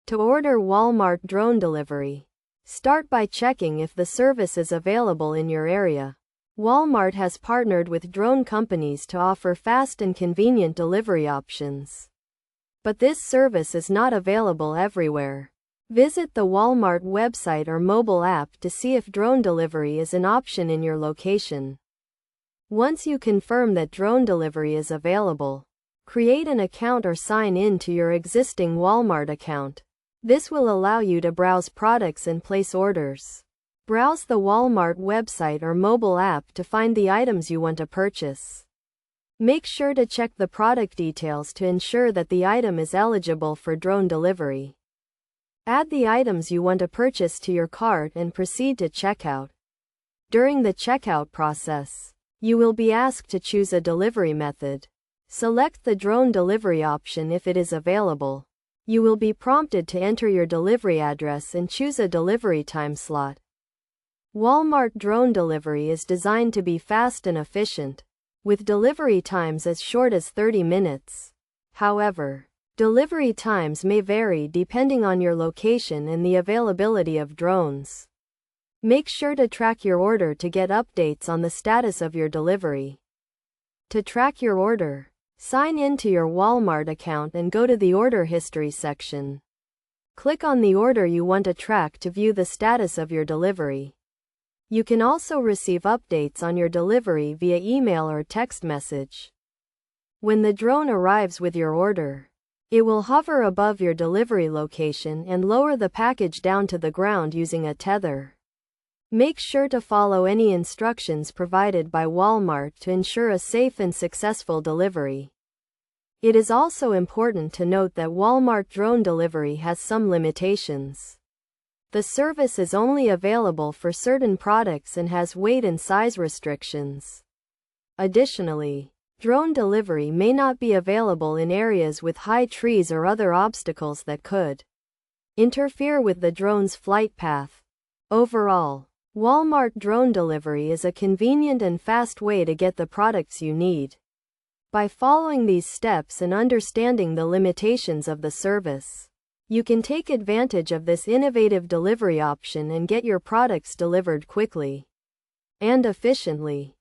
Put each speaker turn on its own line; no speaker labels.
To order Walmart drone delivery, start by checking if the service is available in your area. Walmart has partnered with drone companies to offer fast and convenient delivery options. But this service is not available everywhere. Visit the Walmart website or mobile app to see if drone delivery is an option in your location. Once you confirm that drone delivery is available, create an account or sign in to your existing Walmart account. This will allow you to browse products and place orders. Browse the Walmart website or mobile app to find the items you want to purchase. Make sure to check the product details to ensure that the item is eligible for drone delivery. Add the items you want to purchase to your cart and proceed to checkout. During the checkout process, you will be asked to choose a delivery method. Select the drone delivery option if it is available. You will be prompted to enter your delivery address and choose a delivery time slot. Walmart drone delivery is designed to be fast and efficient, with delivery times as short as 30 minutes. However, delivery times may vary depending on your location and the availability of drones. Make sure to track your order to get updates on the status of your delivery. To track your order, sign in to your Walmart account and go to the order history section. Click on the order you want to track to view the status of your delivery. You can also receive updates on your delivery via email or text message. When the drone arrives with your order, it will hover above your delivery location and lower the package down to the ground using a tether. Make sure to follow any instructions provided by Walmart to ensure a safe and successful delivery. It is also important to note that Walmart drone delivery has some limitations. The service is only available for certain products and has weight and size restrictions. Additionally, drone delivery may not be available in areas with high trees or other obstacles that could interfere with the drone's flight path. Overall, Walmart drone delivery is a convenient and fast way to get the products you need. By following these steps and understanding the limitations of the service, you can take advantage of this innovative delivery option and get your products delivered quickly and efficiently.